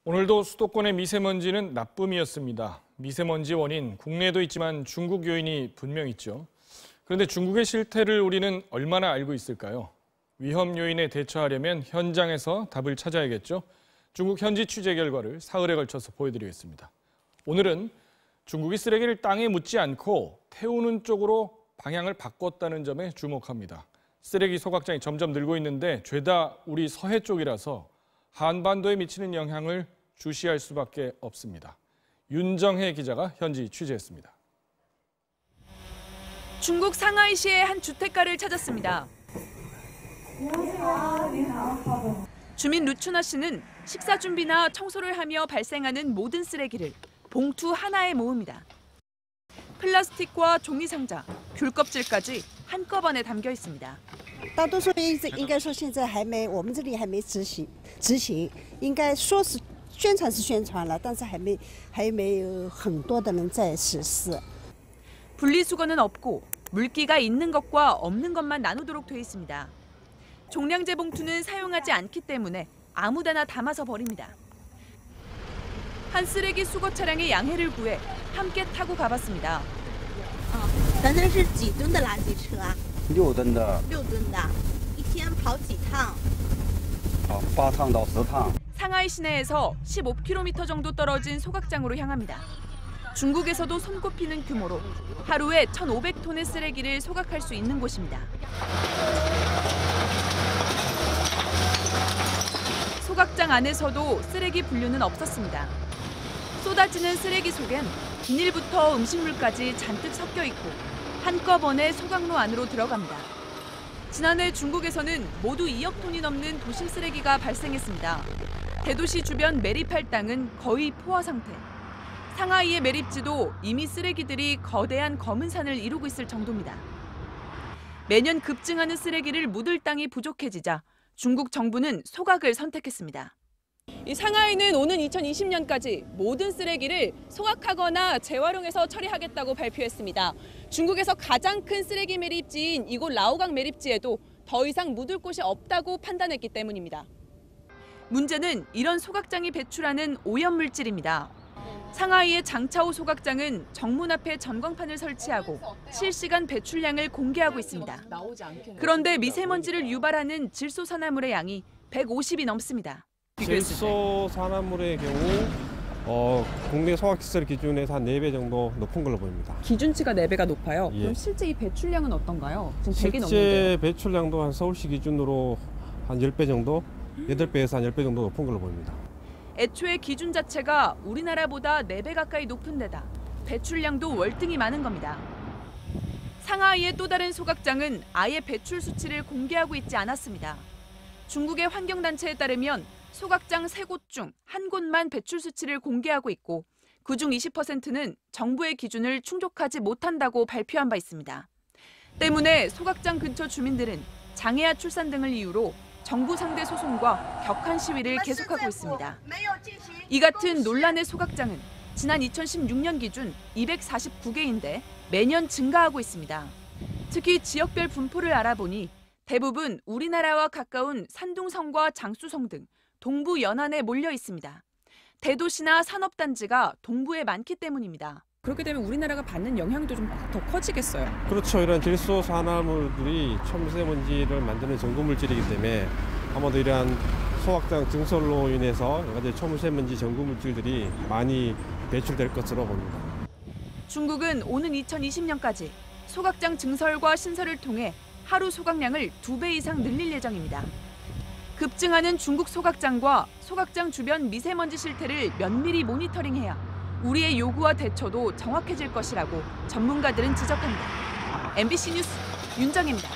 오늘도 수도권의 미세먼지는 나쁨이었습니다. 미세먼지 원인, 국내에도 있지만 중국 요인이 분명 있죠. 그런데 중국의 실태를 우리는 얼마나 알고 있을까요? 위험 요인에 대처하려면 현장에서 답을 찾아야겠죠. 중국 현지 취재 결과를 사흘에 걸쳐서 보여드리겠습니다. 오늘은 중국이 쓰레기를 땅에 묻지 않고 태우는 쪽으로 방향을 바꿨다는 점에 주목합니다. 쓰레기 소각장이 점점 늘고 있는데 죄다 우리 서해 쪽이라서 한반도에 미치는 영향을 주시할 수밖에 없습니다. 윤정혜 기자가 현지 취재했습니다. 중국 상하이시의 한 주택가를 찾았습니다. 주민 루추나 씨는 식사 준비나 청소를 하며 발생하는 모든 쓰레기를 봉투 하나에 모읍니다. 플라스틱과 종이 상자, 귤 껍질까지 한꺼번에 담겨 있습니다. 大多数应该说现在还没，我们这里还没执行，应该说是宣传是宣传了，但是还没有很多的人在实施。 분리수거는 없고 물기가 있는 것과 없는 것만 나누도록 돼 있습니다. 종량제 봉투는 사용하지 않기 때문에 아무데나 담아서 버립니다. 한 쓰레기 수거 차량의 양해를 구해 함께 타고 가봤습니다. 咱这是几吨的垃圾车啊？6吨的。6吨的，一天跑几趟8趟到10趟。 상하이 시내에서 15km 정도 떨어진 소각장으로 향합니다. 중국에서도 손꼽히는 규모로 하루에 1,500톤의 쓰레기를 소각할 수 있는 곳입니다. 소각장 안에서도 쓰레기 분류는 없었습니다. 쏟아지는 쓰레기 속엔 비닐부터 음식물까지 잔뜩 섞여 있고 한꺼번에 소각로 안으로 들어갑니다. 지난해 중국에서는 모두 2억 톤이 넘는 도심 쓰레기가 발생했습니다. 대도시 주변 매립할 땅은 거의 포화 상태. 상하이의 매립지도 이미 쓰레기들이 거대한 검은 산을 이루고 있을 정도입니다. 매년 급증하는 쓰레기를 묻을 땅이 부족해지자 중국 정부는 소각을 선택했습니다. 이 상하이는 오는 2020년까지 모든 쓰레기를 소각하거나 재활용해서 처리하겠다고 발표했습니다. 중국에서 가장 큰 쓰레기 매립지인 이곳 라오강 매립지에도 더 이상 묻을 곳이 없다고 판단했기 때문입니다. 문제는 이런 소각장이 배출하는 오염물질입니다. 상하이의 장차오 소각장은 정문 앞에 전광판을 설치하고 실시간 배출량을 공개하고 있습니다. 그런데 미세먼지를 유발하는 질소산화물의 양이 150이 넘습니다. 질소산화물의 경우 국내 소각시설 기준에서 한 4배 정도 높은 걸로 보입니다. 기준치가 4배가 높아요? 예. 그럼 실제 이 배출량은 어떤가요? 지금 100이 넘는데요. 실제 배출량도 한 서울시 기준으로 한 10배 정도, 8배에서 한 10배 정도 높은 걸로 보입니다. 애초에 기준 자체가 우리나라보다 4배 가까이 높은 데다 배출량도 월등히 많은 겁니다. 상하이의 또 다른 소각장은 아예 배출 수치를 공개하고 있지 않았습니다. 중국의 환경단체에 따르면 소각장 3곳 중 1곳만 배출 수치를 공개하고 있고 그중 20%는 정부의 기준을 충족하지 못한다고 발표한 바 있습니다. 때문에 소각장 근처 주민들은 장애아 출산 등을 이유로 정부 상대 소송과 격한 시위를 계속하고 있습니다. 이 같은 논란의 소각장은 지난 2016년 기준 249개인데 매년 증가하고 있습니다. 특히 지역별 분포를 알아보니 대부분 우리나라와 가까운 산둥성과 장쑤성 등 동부 연안에 몰려 있습니다. 대도시나 산업단지가 동부에 많기 때문입니다. 그렇게 되면 우리나라가 받는 영향도 좀 더 커지겠어요. 그렇죠. 이런 질소산화물들이 초미세먼지를 만드는 전구물질이기 때문에 아마도 이러한 소각장 증설로 인해서 여러 가지 초미세먼지 전구물질들이 많이 배출될 것으로 봅니다. 중국은 오는 2020년까지 소각장 증설과 신설을 통해 하루 소각량을 2배 이상 늘릴 예정입니다. 급증하는 중국 소각장과 소각장 주변 미세먼지 실태를 면밀히 모니터링해야 우리의 요구와 대처도 정확해질 것이라고 전문가들은 지적합니다. MBC 뉴스 윤정혜입니다.